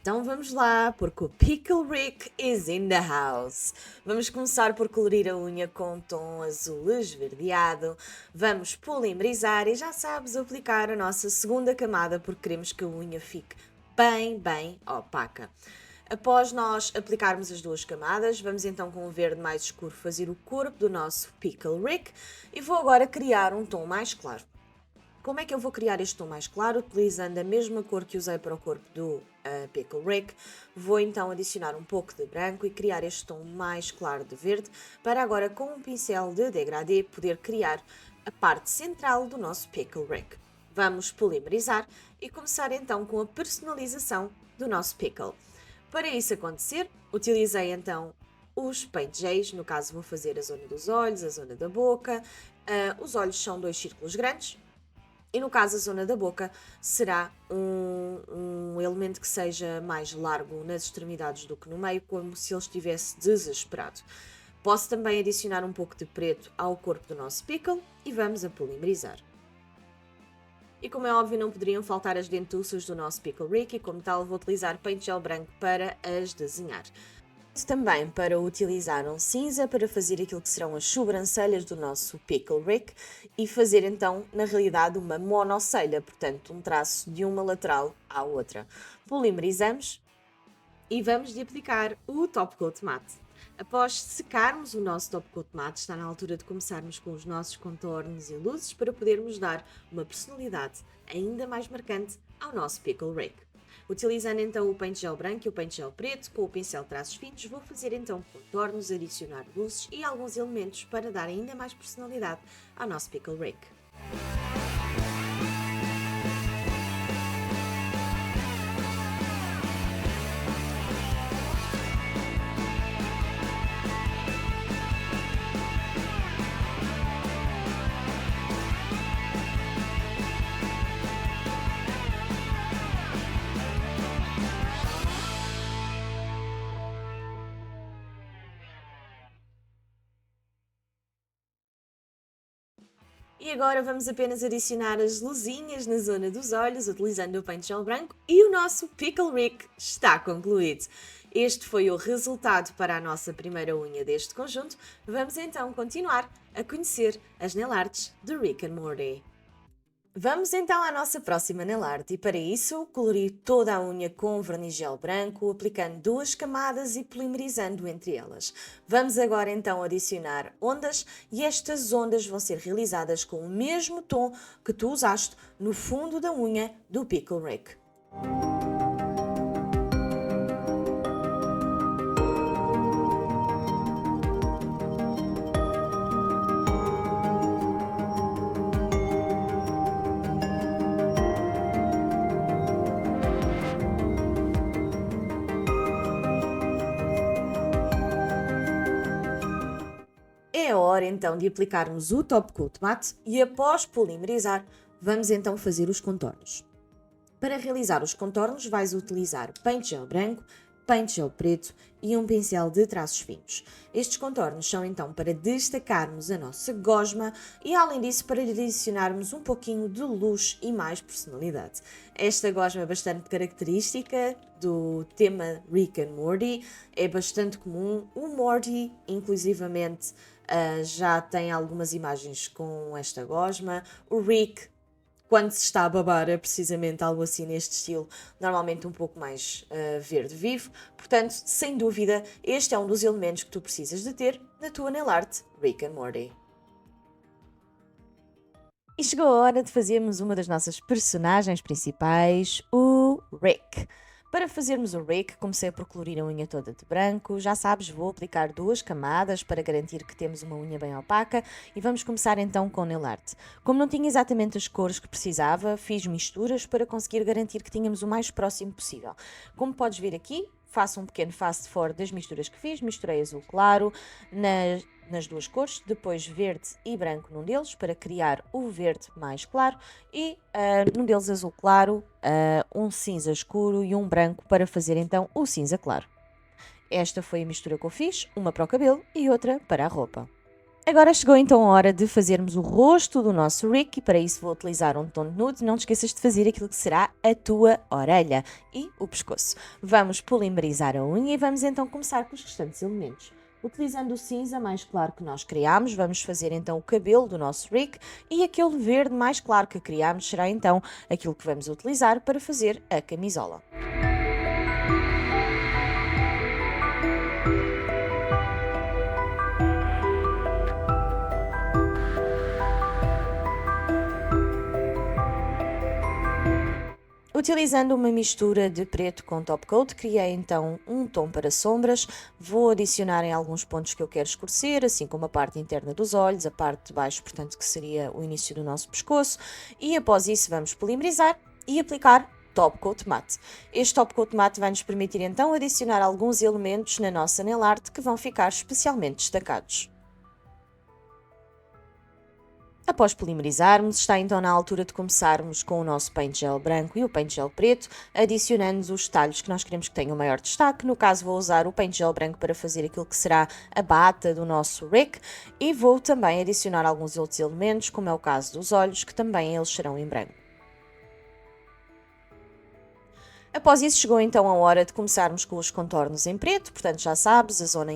Então vamos lá, porque o Pickle Rick is in the house. Vamos começar por colorir a unha com um tom azul esverdeado. Vamos polimerizar e já sabes, aplicar a nossa segunda camada porque queremos que a unha fique bem opaca. Após nós aplicarmos as duas camadas, vamos então com o verde mais escuro fazer o corpo do nosso Pickle Rick e vou agora criar um tom mais claro. Como é que eu vou criar este tom mais claro? Utilizando a mesma cor que usei para o corpo do Pickle Rick, vou então adicionar um pouco de branco e criar este tom mais claro de verde, para agora com um pincel de degradê poder criar a parte central do nosso Pickle Rick. Vamos polimerizar e começar então com a personalização do nosso Pickle. Para isso acontecer, utilizei então os paint géis, no caso vou fazer a zona dos olhos, a zona da boca. Os olhos são 2 círculos grandes. E no caso a zona da boca será um elemento que seja mais largo nas extremidades do que no meio, como se ele estivesse desesperado. Posso também adicionar um pouco de preto ao corpo do nosso pickle e vamos a polimerizar. E como é óbvio não poderiam faltar as dentuças do nosso Pickle Rick e como tal vou utilizar paint gel branco para as desenhar. Também para utilizar um cinza para fazer aquilo que serão as sobrancelhas do nosso Pickle Rick e fazer então na realidade uma monocelha, portanto um traço de uma lateral à outra. Polimerizamos e vamos de aplicar o top coat mate. Após secarmos o nosso top coat mate, está na altura de começarmos com os nossos contornos e luzes para podermos dar uma personalidade ainda mais marcante ao nosso Pickle Rick. Utilizando então o paint gel branco e o paint gel preto, com o pincel de traços finos, vou fazer então contornos, adicionar luzes e alguns elementos para dar ainda mais personalidade ao nosso Pickle Rick. E agora vamos apenas adicionar as luzinhas na zona dos olhos, utilizando o paint gel branco, e o nosso Pickle Rick está concluído. Este foi o resultado para a nossa primeira unha deste conjunto. Vamos então continuar a conhecer as nail arts de Rick and Morty. Vamos então à nossa próxima nail art e para isso colorir toda a unha com verniz gel branco, aplicando 2 camadas e polimerizando entre elas. Vamos agora então adicionar ondas e estas ondas vão ser realizadas com o mesmo tom que tu usaste no fundo da unha do Pickle Rick. É a hora então de aplicarmos o top coat matte e após polimerizar, vamos então fazer os contornos. Para realizar os contornos vais utilizar paint gel branco, paint gel preto e um pincel de traços finos. Estes contornos são então para destacarmos a nossa gosma e além disso para adicionarmos um pouquinho de luz e mais personalidade. Esta gosma é bastante característica do tema Rick and Morty, é bastante comum. O Morty, inclusivamente, já tem algumas imagens com esta gosma. O Rick, quando se está a babar, é precisamente algo assim neste estilo, normalmente um pouco mais verde vivo. Portanto, sem dúvida, este é um dos elementos que tu precisas de ter na tua nail art Rick and Morty. E chegou a hora de fazermos uma das nossas personagens principais, o Rick. Para fazermos o Rick, comecei por colorir a unha toda de branco. Já sabes, vou aplicar 2 camadas para garantir que temos uma unha bem opaca e vamos começar então com nail art. Como não tinha exatamente as cores que precisava, fiz misturas para conseguir garantir que tínhamos o mais próximo possível. Como podes ver aqui, faço um pequeno fast forward das misturas que fiz. Misturei azul claro nas 2 cores, depois verde e branco num deles para criar o verde mais claro e num deles azul claro, um cinza escuro e um branco para fazer então o cinza claro. Esta foi a mistura que eu fiz, uma para o cabelo e outra para a roupa. Agora chegou então a hora de fazermos o rosto do nosso Rick e para isso vou utilizar um tom de nude. Não te esqueças de fazer aquilo que será a tua orelha e o pescoço. Vamos polimerizar a unha e vamos então começar com os restantes elementos. Utilizando o cinza mais claro que nós criámos, vamos fazer então o cabelo do nosso Rick e aquele verde mais claro que criámos será então aquilo que vamos utilizar para fazer a camisola. Utilizando uma mistura de preto com top coat, criei então um tom para sombras. Vou adicionar em alguns pontos que eu quero escurecer, assim como a parte interna dos olhos, a parte de baixo, portanto, que seria o início do nosso pescoço. E após isso vamos polimerizar e aplicar top coat matte. Este top coat matte vai nos permitir então adicionar alguns elementos na nossa nail art que vão ficar especialmente destacados. Após polimerizarmos, está então na altura de começarmos com o nosso paint gel branco e o paint gel preto, adicionando os talhos que nós queremos que tenham maior destaque. No caso vou usar o paint gel branco para fazer aquilo que será a bata do nosso Rick e vou também adicionar alguns outros elementos, como é o caso dos olhos, que também eles serão em branco. Após isso chegou então a hora de começarmos com os contornos em preto, portanto já sabes, a zona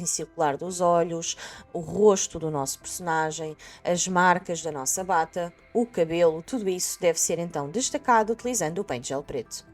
circular dos olhos, o rosto do nosso personagem, as marcas da nossa bata, o cabelo, tudo isso deve ser então destacado utilizando o paint gel preto.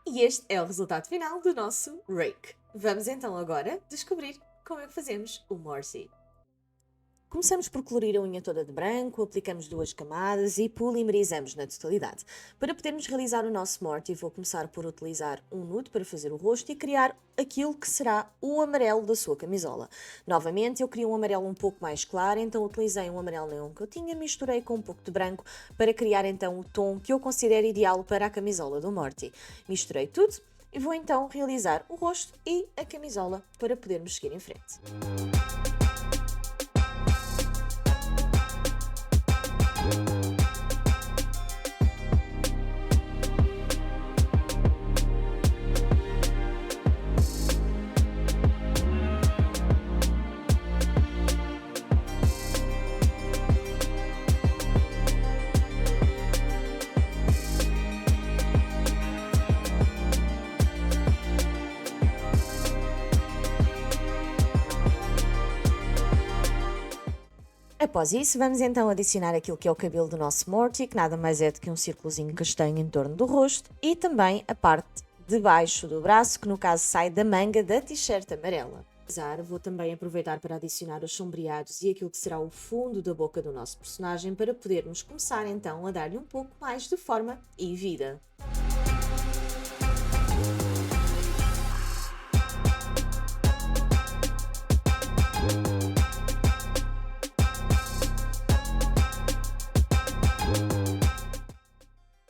E este é o resultado final do nosso Rick. Vamos então agora descobrir como é que fazemos o Morty. Começamos por colorir a unha toda de branco, aplicamos 2 camadas e polimerizamos na totalidade. Para podermos realizar o nosso Morty, vou começar por utilizar um nude para fazer o rosto e criar aquilo que será o amarelo da sua camisola. Novamente, eu queria um amarelo um pouco mais claro, então utilizei um amarelo neon que eu tinha, misturei com um pouco de branco para criar então o tom que eu considero ideal para a camisola do Morty. Misturei tudo e vou então realizar o rosto e a camisola para podermos seguir em frente. Após isso, vamos então adicionar aquilo que é o cabelo do nosso Morty, que nada mais é do que um círculozinho castanho em torno do rosto, e também a parte de baixo do braço, que no caso sai da manga da t-shirt amarela. Vou também aproveitar para adicionar os sombreados e aquilo que será o fundo da boca do nosso personagem para podermos começar então a dar-lhe um pouco mais de forma e vida.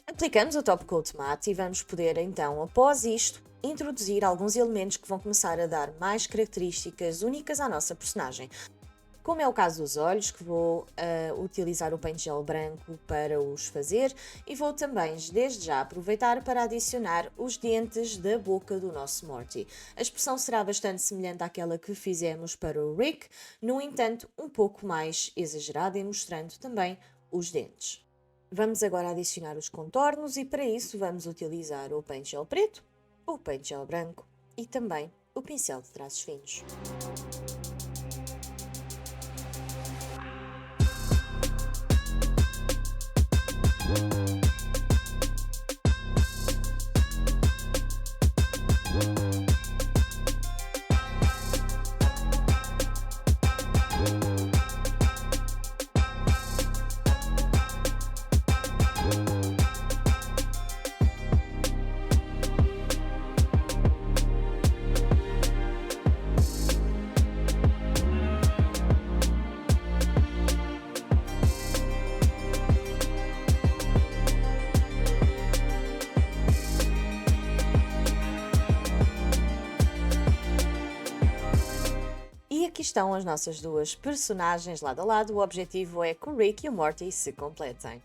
Aplicamos o top coat matte e vamos poder então, após isto, introduzir alguns elementos que vão começar a dar mais características únicas à nossa personagem. Como é o caso dos olhos, que vou utilizar o paint gel branco para os fazer e vou também, desde já, aproveitar para adicionar os dentes da boca do nosso Morty. A expressão será bastante semelhante àquela que fizemos para o Rick, no entanto, um pouco mais exagerada e mostrando também os dentes. Vamos agora adicionar os contornos e para isso vamos utilizar o paint gel preto, o paint gel branco e também o pincel de traços finos. estão as nossas duas personagens lado a lado. O objetivo é que o Rick e o Morty se completem.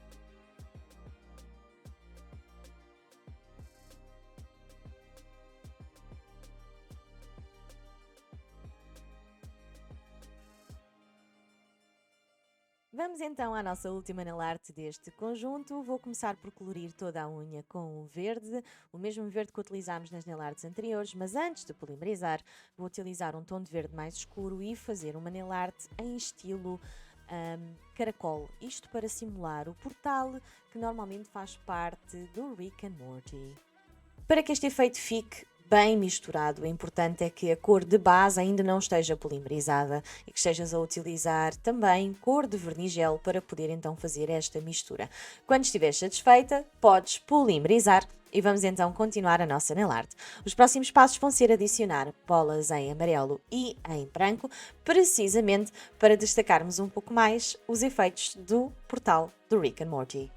Vamos então à nossa última nail art deste conjunto. Vou começar por colorir toda a unha com o verde, o mesmo verde que utilizámos nas nail arts anteriores, mas antes de polimerizar, vou utilizar um tom de verde mais escuro e fazer uma nail art em estilo caracol. Isto para simular o portal que normalmente faz parte do Rick and Morty. Para que este efeito fique bem misturado, o importante é que a cor de base ainda não esteja polimerizada e que estejas a utilizar também cor de vernigel para poder então fazer esta mistura. Quando estiveres satisfeita, podes polimerizar e vamos então continuar a nossa nail art. Os próximos passos vão ser adicionar bolas em amarelo e em branco, precisamente para destacarmos um pouco mais os efeitos do portal do Rick and Morty.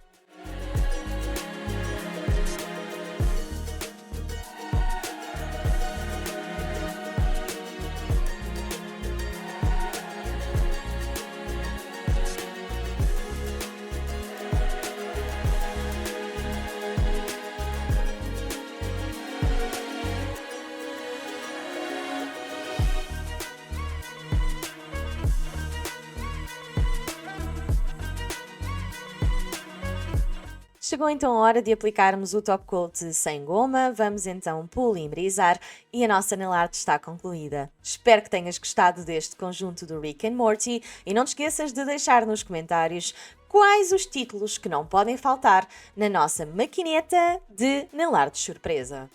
Chegou então a hora de aplicarmos o top coat sem goma, vamos então polimerizar e a nossa nail art está concluída. Espero que tenhas gostado deste conjunto do Rick and Morty e não te esqueças de deixar nos comentários quais os títulos que não podem faltar na nossa maquineta de nail art surpresa.